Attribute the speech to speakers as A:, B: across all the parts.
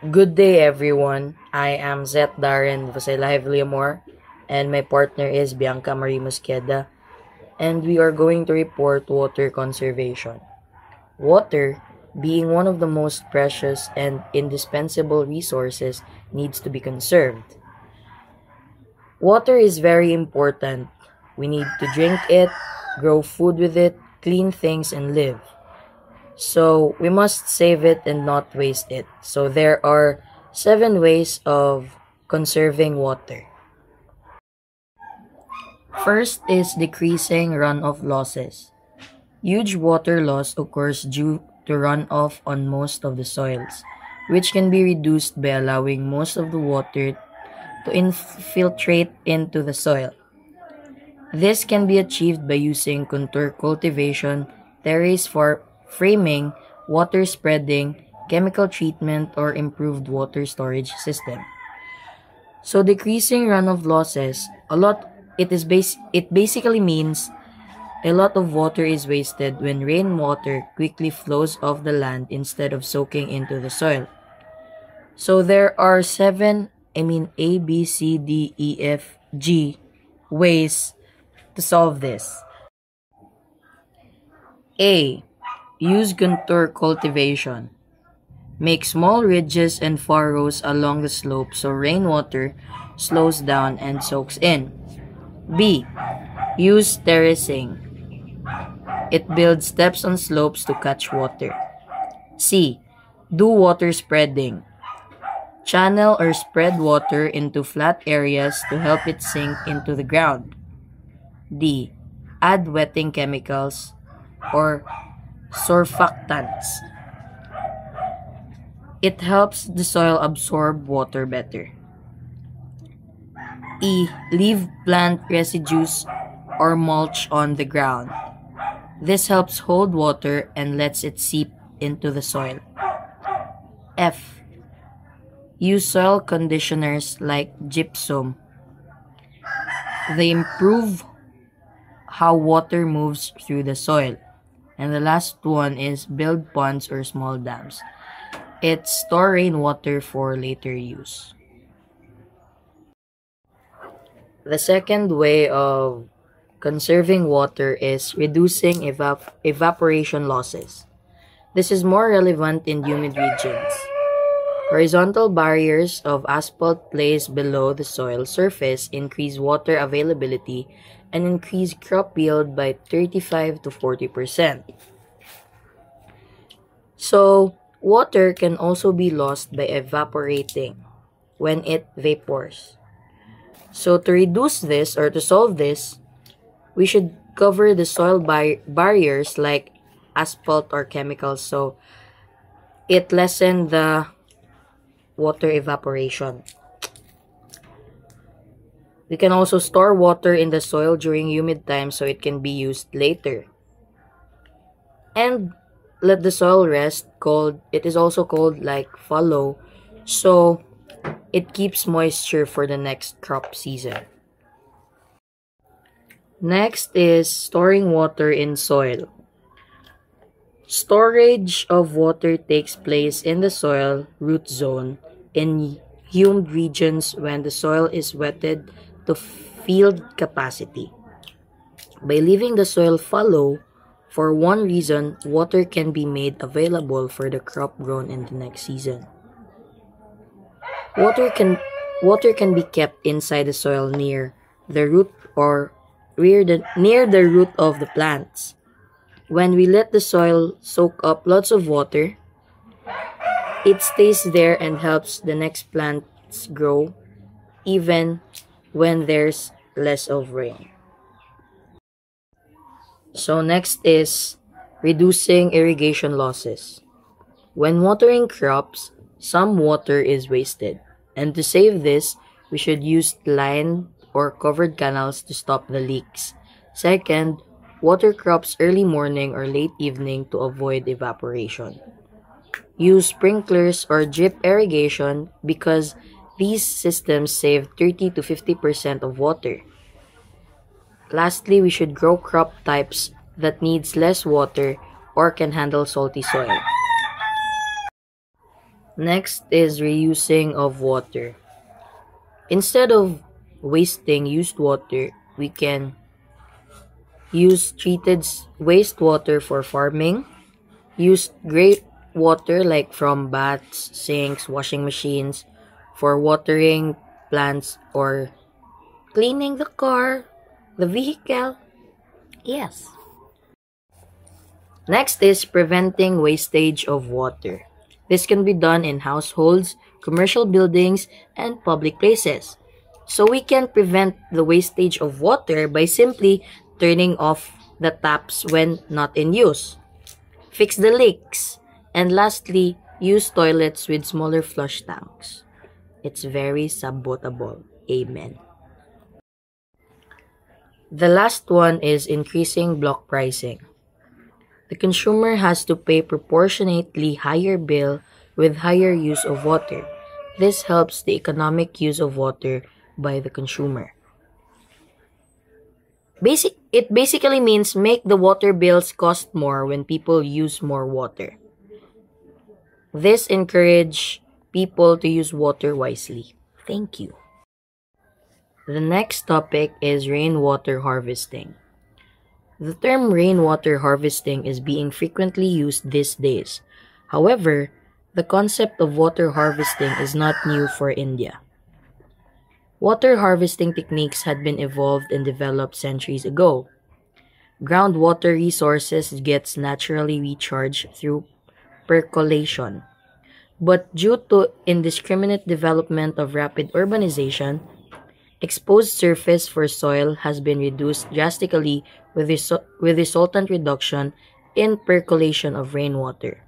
A: Good day, everyone. I am Zet Darren Vasilive Liamor, and my partner is Bianca Marie Mosqueda, and we are going to report water conservation. Water, being one of the most precious and indispensable resources, needs to be conserved. Water is very important. We need to drink it, grow food with it, clean things, and live. So we must save it and not waste it. So there are 7 ways of conserving water. First is decreasing runoff losses. Huge water loss occurs due to runoff on most of the soils, which can be reduced by allowing most of the water to infiltrate into the soil. This can be achieved by using contour cultivation, terrace framing, water spreading, chemical treatment, or improved water storage system. So decreasing runoff losses, it basically means a lot of water is wasted when rainwater quickly flows off the land instead of soaking into the soil. So there are A, B, C, D, E, F, G ways to solve this. A. Use contour cultivation. Make small ridges and furrows along the slope so rainwater slows down and soaks in. B. Use terracing. It builds steps on slopes to catch water. C. Do water spreading. Channel or spread water into flat areas to help it sink into the ground. D. Add wetting chemicals or surfactants. It helps the soil absorb water better. E. Leave plant residues or mulch on the ground. This helps hold water and lets it seep into the soil. F. Use soil conditioners like gypsum. They improve how water moves through the soil. And the last one is build ponds or small dams. It stores rainwater for later use. The second way of conserving water is reducing evaporation losses. This is more relevant in humid regions. Horizontal barriers of asphalt placed below the soil surface increase water availability and increase crop yield by 35 to 40%. So, water can also be lost by evaporating when it vapors. So, to reduce this or to solve this, we should cover the soil barriers like asphalt or chemicals so it lessens the water evaporation. We can also store water in the soil during humid times so it can be used later. And let the soil rest, it is also called like fallow, so it keeps moisture for the next crop season. Next is storing water in soil. Storage of water takes place in the soil root zone in humid regions when the soil is wetted to field capacity. By leaving the soil fallow, for one reason, water can be made available for the crop grown in the next season. Water can be kept inside the soil near the root or near the root of the plants. When we let the soil soak up lots of water, it stays there and helps the next plants grow even when there's less of rain. So next is reducing irrigation losses. When watering crops, some water is wasted. And to save this, we should use lined or covered canals to stop the leaks. Second, water crops early morning or late evening to avoid evaporation. Use sprinklers or drip irrigation because these systems save 30 to 50% of water. Lastly, we should grow crop types that needs less water or can handle salty soil. Next is reusing of water. Instead of wasting used water, we can use wastewater for farming, use great water like from baths, sinks, washing machines for watering plants or cleaning the car, the vehicle. Yes. Next is preventing wastage of water. This can be done in households, commercial buildings, and public places. So we can prevent the wastage of water by simply turning off the taps when not in use. Fix the leaks. And lastly, use toilets with smaller flush tanks. It's very sabotable. Amen. The last one is increasing block pricing. The consumer has to pay proportionately higher bill with higher use of water. This helps the economic use of water by the consumer. It basically means make the water bills cost more when people use more water. This encourage people to use water wisely. Thank you. The next topic is rainwater harvesting. The term rainwater harvesting is being frequently used these days. However, the concept of water harvesting is not new for India. Water harvesting techniques had been evolved and developed centuries ago. Groundwater resources gets naturally recharged through percolation. But due to indiscriminate development of rapid urbanization, exposed surface for soil has been reduced drastically with resultant reduction in percolation of rainwater,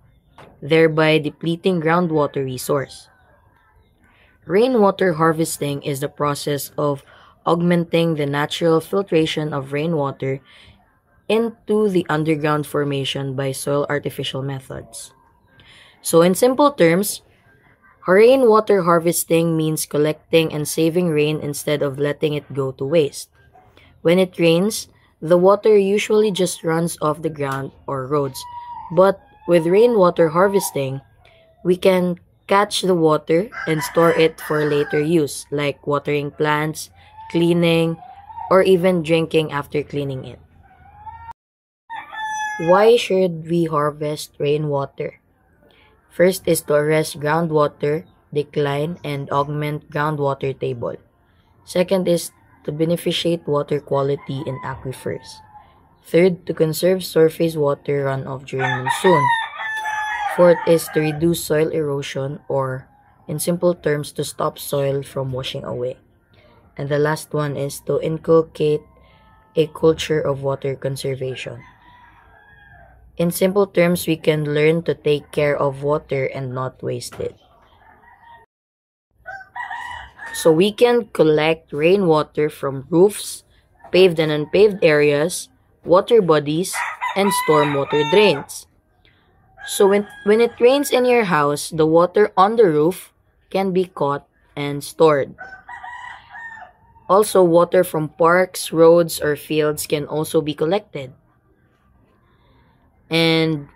A: thereby depleting groundwater resource. Rainwater harvesting is the process of augmenting the natural filtration of rainwater into the underground formation by soil artificial methods. So in simple terms, rainwater harvesting means collecting and saving rain instead of letting it go to waste. When it rains, the water usually just runs off the ground or roads. But with rainwater harvesting, we can catch the water and store it for later use, like watering plants, cleaning, or even drinking after cleaning it. Why should we harvest rainwater? First is to arrest groundwater decline and augment groundwater table. Second is to beneficiate water quality in aquifers. Third, to conserve surface water runoff during monsoon. Fourth is to reduce soil erosion or, in simple terms, to stop soil from washing away. And the last one is to inculcate a culture of water conservation. In simple terms, we can learn to take care of water and not waste it. So we can collect rainwater from roofs, paved and unpaved areas, water bodies, and stormwater drains. So when it rains in your house, the water on the roof can be caught and stored. Also, water from parks, roads, or fields can also be collected. And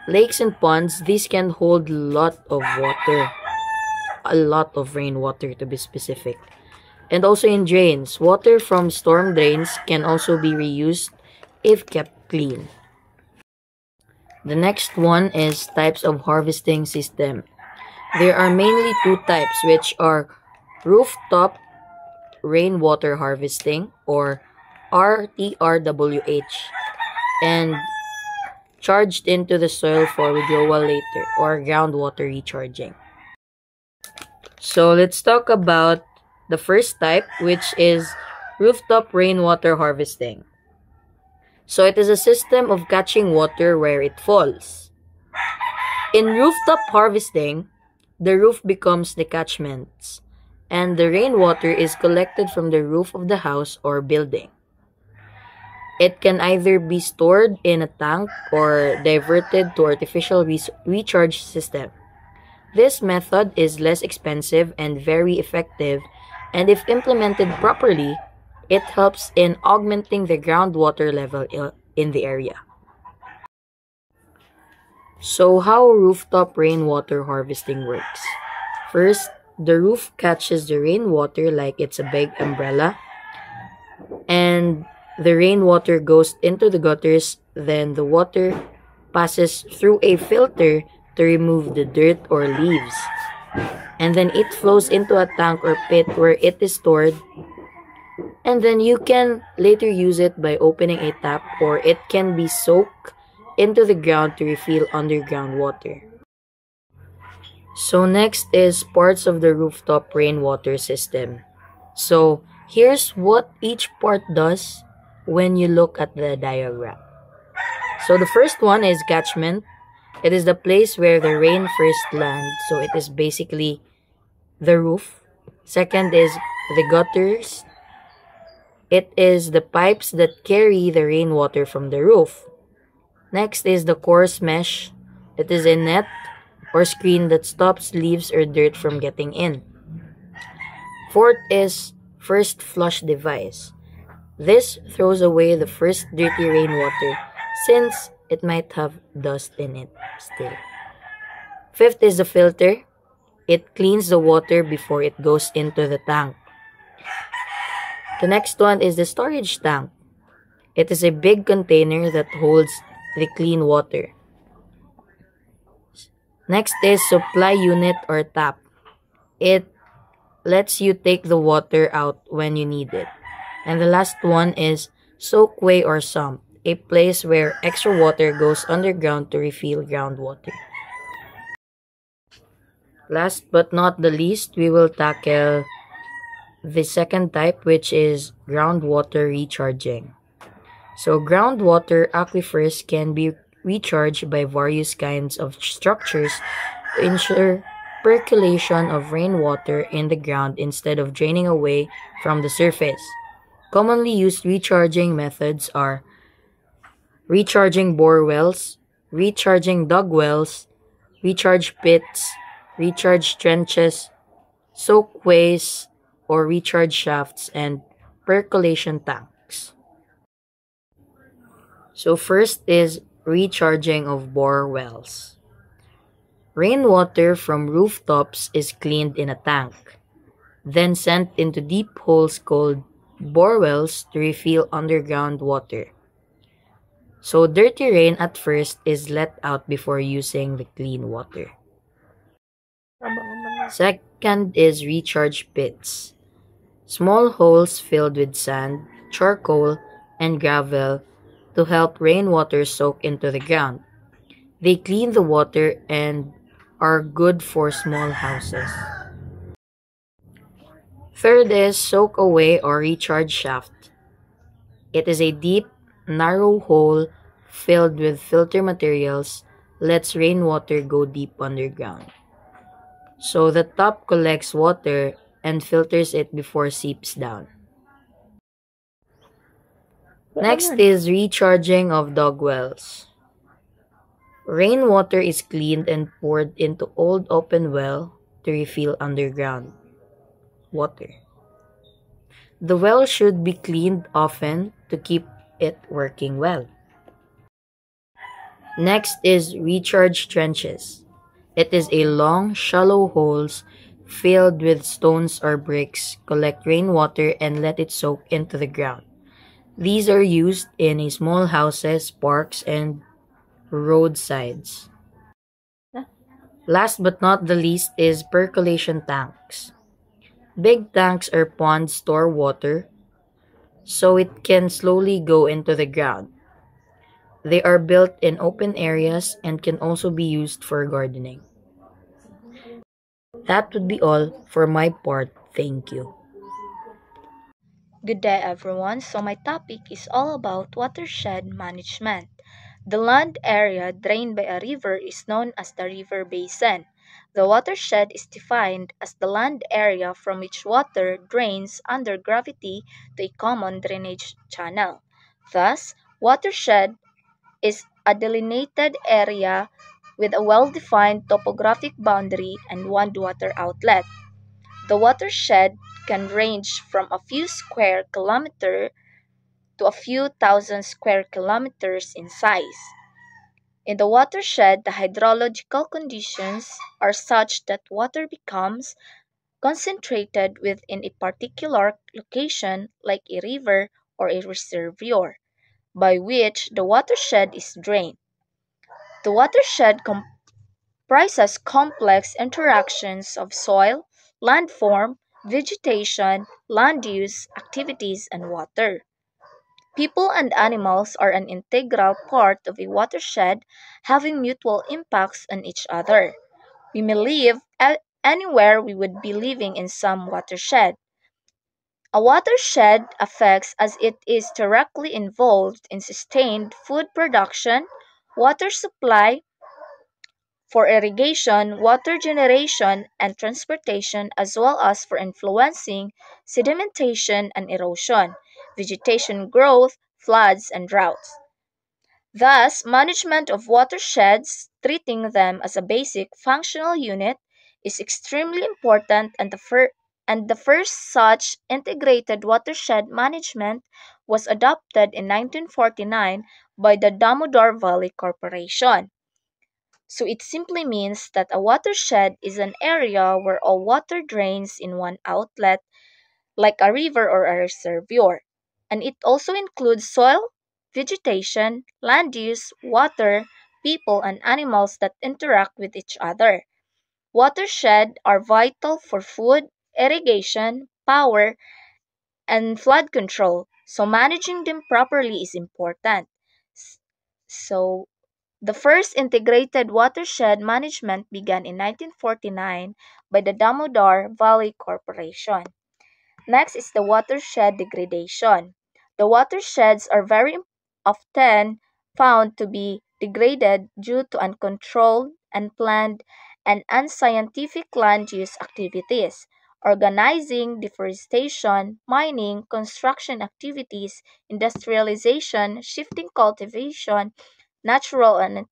A: lakes and ponds, these can hold a lot of rainwater to be specific. And also in drains, water from storm drains can also be reused if kept clean. The next one is types of harvesting system. There are mainly two types, which are rooftop rainwater harvesting or RTRWH and charged into the soil for withdrawal later or groundwater recharging. So let's talk about the first type, which is rooftop rainwater harvesting. So it is a system of catching water where it falls. In rooftop harvesting, the roof becomes the catchments, and the rainwater is collected from the roof of the house or building. It can either be stored in a tank or diverted to artificial recharge system. This method is less expensive and very effective, and if implemented properly, it helps in augmenting the groundwater level in the area. So how rooftop rainwater harvesting works? First, the roof catches the rainwater like it's a big umbrella, and the rainwater goes into the gutters. Then the water passes through a filter to remove the dirt or leaves. And then it flows into a tank or pit where it is stored. And then you can later use it by opening a tap, or it can be soaked into the ground to refill underground water. So next is parts of the rooftop rainwater system. So here's what each part does when you look at the diagram. So the first one is catchment. It is the place where the rain first lands. So it is basically the roof. Second is the gutters. It is the pipes that carry the rainwater from the roof. Next is the coarse mesh. It is a net or screen that stops leaves or dirt from getting in. Fourth is first flush device. This throws away the first dirty rainwater since it might have dust in it still. Fifth is the filter. It cleans the water before it goes into the tank. The next one is the storage tank. It is a big container that holds the clean water. Next is supply unit or tap. It lets you take the water out when you need it. And the last one is soakaway or sump, a place where extra water goes underground to refill groundwater. Last but not the least, we will tackle the second type, which is groundwater recharging. So groundwater aquifers can be recharged by various kinds of structures to ensure percolation of rainwater in the ground instead of draining away from the surface. Commonly used recharging methods are recharging bore wells, recharging dug wells, recharge pits, recharge trenches, soakways or recharge shafts, and percolation tanks. So first is recharging of bore wells. Rainwater from rooftops is cleaned in a tank, then sent into deep holes called bore wells to refill underground water. So dirty rain at first is let out before using the clean water. Second is recharge pits. Small holes filled with sand, charcoal, and gravel to help rainwater soak into the ground. They clean the water and are good for small houses. Third is soak away or recharge shaft. It is a deep, narrow hole filled with filter materials, lets rainwater go deep underground. So the top collects water and filters it before seeps down. Next is recharging of dog wells. Rainwater is cleaned and poured into old open well to refill underground water. The well should be cleaned often to keep it working well. Next is recharge trenches. It is a long, shallow holes filled with stones or bricks, collect rainwater and let it soak into the ground. These are used in a small houses, parks, and roadsides. Last but not the least is percolation tanks. Big tanks or ponds store water so it can slowly go into the ground. They are built in open areas and can also be used for gardening. That would be all for my part. Thank you.
B: Good day, everyone. So, my topic is all about watershed management. The land area drained by a river is known as the river basin. The watershed is defined as the land area from which water drains under gravity to a common drainage channel. Thus, watershed is a delineated area with a well-defined topographic boundary and one water outlet. The watershed can range from a few square kilometers to a few thousand square kilometers in size. In the watershed, the hydrological conditions are such that water becomes concentrated within a particular location like a river or a reservoir, by which the watershed is drained. The watershed comprises complex interactions of soil, landform, vegetation, land use, activities, and water. People and animals are an integral part of a watershed, having mutual impacts on each other. We may live anywhere we would be living in some watershed. A watershed affects as it is directly involved in sustained food production, water supply for irrigation, water generation, and transportation, as well as for influencing sedimentation and erosion, vegetation growth, floods, and droughts. Thus, management of watersheds, treating them as a basic functional unit, is extremely important, and the first such integrated watershed management was adopted in 1949 by the Damodar Valley Corporation. So it simply means that a watershed is an area where all water drains in one outlet, like a river or a reservoir. And it also includes soil, vegetation, land use, water, people, and animals that interact with each other. Watersheds are vital for food, irrigation, power, and flood control, so managing them properly is important. S- So, the first integrated watershed management began in 1949 by the Damodar Valley Corporation. Next is the watershed degradation. The watersheds are very often found to be degraded due to uncontrolled, unplanned, and unscientific land use activities. Organizing, deforestation, mining, construction activities, industrialization, shifting cultivation, natural and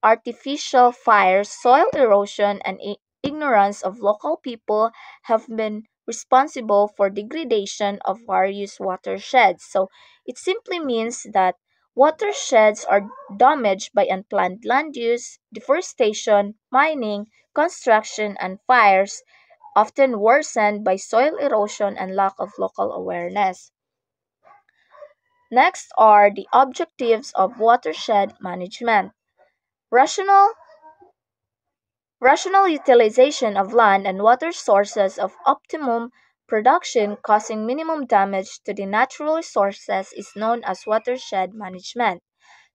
B: artificial fires, soil erosion, and ignorance of local people have been responsible for degradation of various watersheds. So it simply means that watersheds are damaged by unplanned land use, deforestation, mining, construction, and fires, often worsened by soil erosion and lack of local awareness. Next are the objectives of watershed management. Rational Rational utilization of land and water sources of optimum production causing minimum damage to the natural resources is known as watershed management.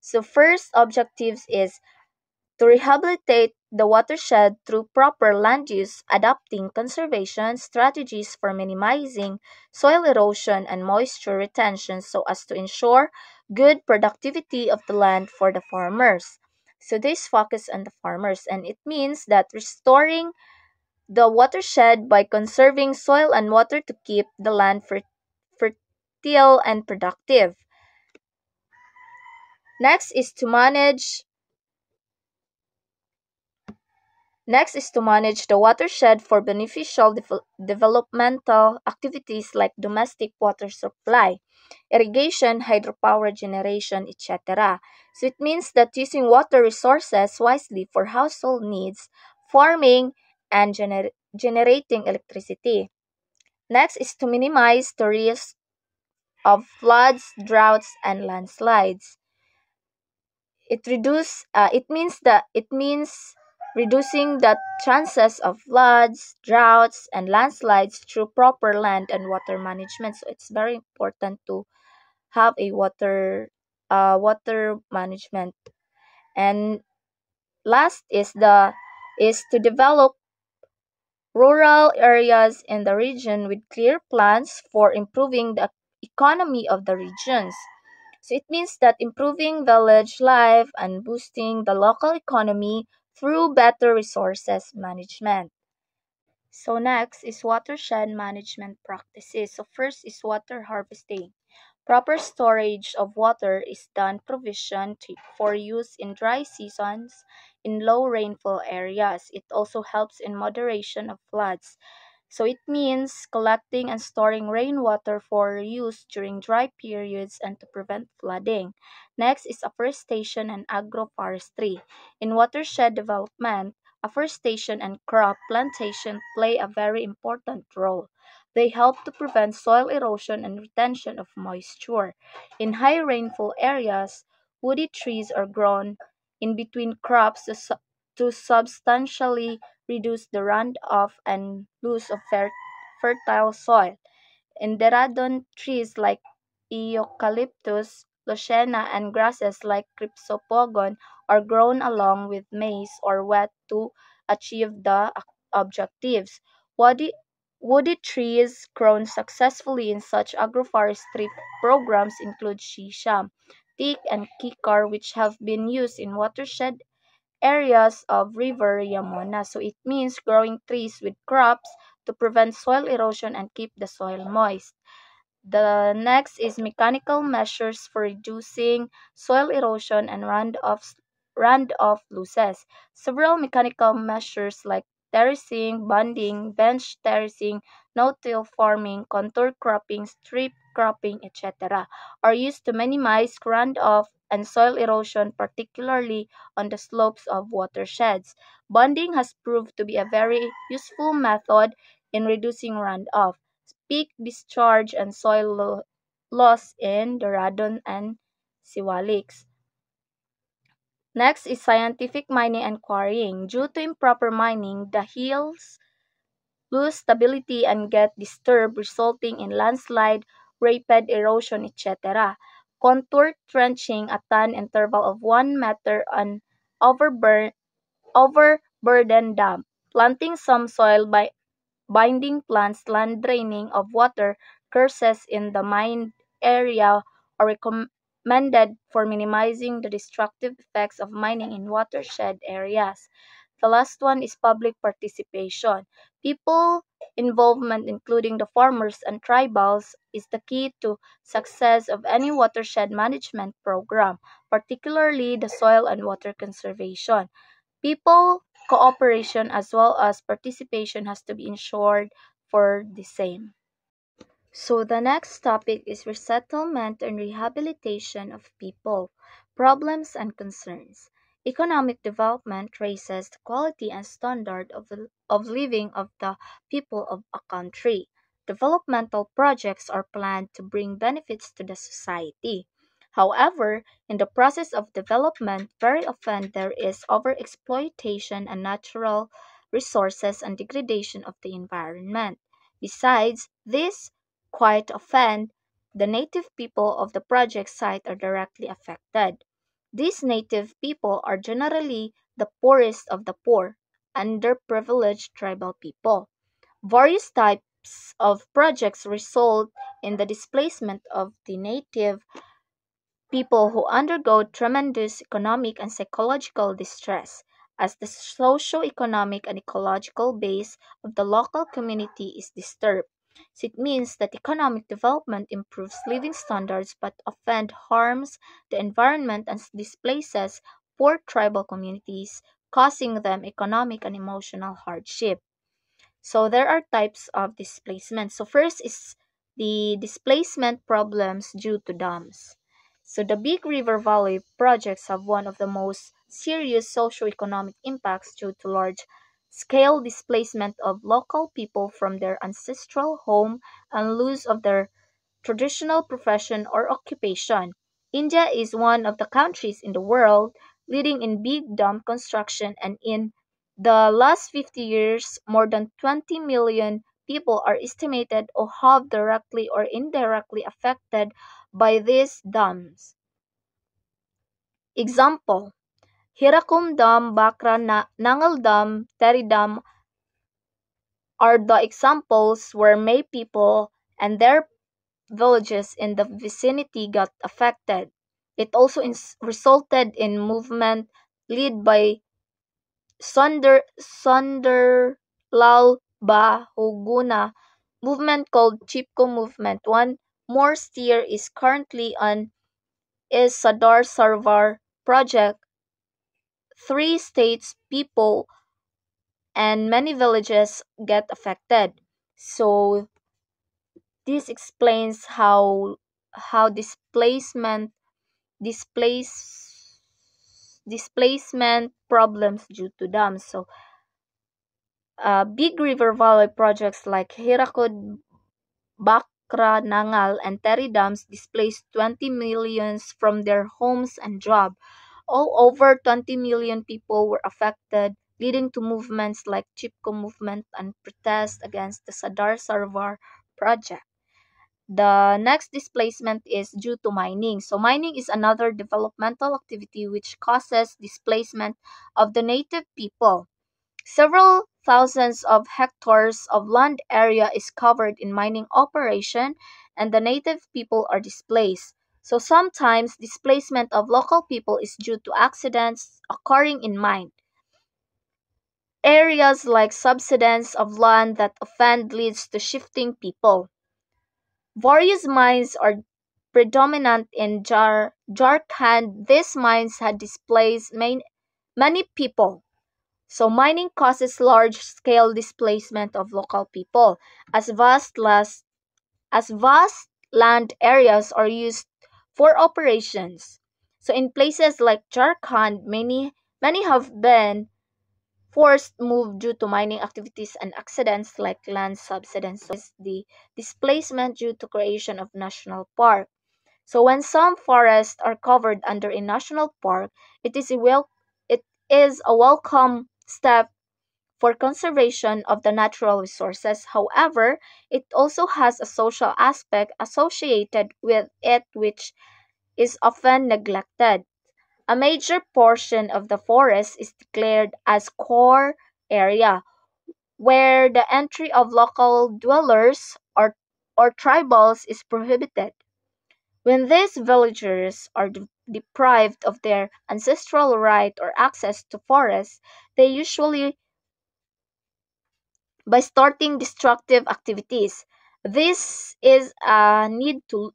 B: So first objectives is to rehabilitate the watershed through proper land use, adopting conservation strategies for minimizing soil erosion and moisture retention so as to ensure good productivity of the land for the farmers. So this focus on the farmers, and it means that restoring the watershed by conserving soil and water to keep the land fertile and productive. Next is to manage Next is to manage the watershed for beneficial developmental activities like domestic water supply, irrigation, hydropower generation, etc. So it means that using water resources wisely for household needs, farming, and generating electricity. Next is to minimize the risk of floods, droughts, and landslides. It means reducing the chances of floods, droughts, and landslides through proper land and water management. So it's very important to have a water management. And last is to develop rural areas in the region with clear plans for improving the economy of the regions. So it means that improving village life and boosting the local economy through better resources management. So next is watershed management practices. So first is water harvesting. Proper storage of water is done provision for use in dry seasons in low rainfall areas. It also helps in moderation of floods. So it means collecting and storing rainwater for use during dry periods and to prevent flooding. Next is afforestation and agroforestry. In watershed development, afforestation and crop plantation play a very important role. They help to prevent soil erosion and retention of moisture. In high rainfall areas, woody trees are grown in between crops to substantially reduce the runoff and loss of fertile soil. Enderadon trees like Eucalyptus, Leucaena, and grasses like Crypsopogon are grown along with maize or wheat to achieve the objectives. Woody, woody trees grown successfully in such agroforestry programs include shisham, teak, and kikar, which have been used in watershed areas of River Yamuna. So it means growing trees with crops to prevent soil erosion and keep the soil moist. The next is mechanical measures for reducing soil erosion and runoff losses. Several mechanical measures like terracing, bunding, bench terracing, no-till farming, contour cropping, strip cropping, etc. are used to minimize runoff and soil erosion, particularly on the slopes of watersheds. Bunding has proved to be a very useful method in reducing runoff, peak discharge, and soil loss in the Radon and Siwaliks. Next is scientific mining and quarrying. Due to improper mining, the hills lose stability and get disturbed, resulting in landslide, rapid erosion, etc. Contour trenching at an interval of 1 meter on overburdened dam. Planting some soil by binding plants, land draining of water courses in the mined area are recommended for minimizing the destructive effects of mining in watershed areas. The last one is public participation. People involvement, including the farmers and tribals, is the key to success of any watershed management program, particularly the soil and water conservation. People cooperation as well as participation has to be ensured for the same. So the next topic is resettlement and rehabilitation of people, problems and concerns. Economic development raises the quality and standard of living of the people of a country. Developmental projects are planned to bring benefits to the society. However, in the process of development, very often there is overexploitation and natural resources and degradation of the environment. Besides this, quite often, the native people of the project site are directly affected. These native people are generally the poorest of the poor, underprivileged tribal people. Various types of projects result in the displacement of the native people who undergo tremendous economic and psychological distress, as the socio-economic and ecological base of the local community is disturbed. So it means that economic development improves living standards but often harms the environment and displaces poor tribal communities, causing them economic and emotional hardship. So there are types of displacement. So first is the displacement problems due to dams. So the Big River Valley projects have one of the most serious socio-economic impacts due to large scale displacement of local people from their ancestral home and loss of their traditional profession or occupation. India is one of the countries in the world leading in big dam construction, and in the last 50 years, more than 20 million people are estimated or have directly or indirectly affected by these dams. Example: Hirakum Dam, Bakra Nangal Dam, Teri Dam are the examples where May people and their villages in the vicinity got affected. It also resulted in movement led by Sunderlal Bahuguna movement called Chipko movement. One more steer is currently on is Sadar Sarvar project. Three states, people, and many villages get affected. So this explains how displace displacement problems due to dams. So big river valley projects like Hirakud, Bakra, Nangal, and Teri dams displaced 20 millions from their homes and job. All over 20 million people were affected, leading to movements like Chipko movement and protests against the Sadar Sarvar project. The next displacement is due to mining. So mining is another developmental activity which causes displacement of the native people. Several thousands of hectares of land area is covered in mining operation and the native people are displaced. So sometimes displacement of local people is due to accidents occurring in mine. Areas like subsidence of land that offend leads to shifting people. Various mines are predominant in Jharkhand. These mines had displaced many people. So mining causes large-scale displacement of local people as vast land areas are used for operations. So in places like Jharkhand, many have been forced move due to mining activities and accidents like land subsidence. So is the displacement due to creation of national park. So when some forests are covered under a national park, it is a welcome step for conservation of the natural resources. However, it also has a social aspect associated with it which is often neglected. A major portion of the forest is declared as core area, where the entry of local dwellers or tribals is prohibited. When these villagers are deprived of their ancestral right or access to forests, they usually by starting destructive activities. This is a need to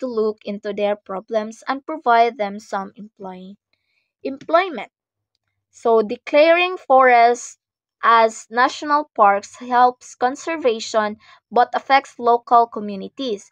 B: look into their problems and provide them some employment. So declaring forests as national parks helps conservation but affects local communities.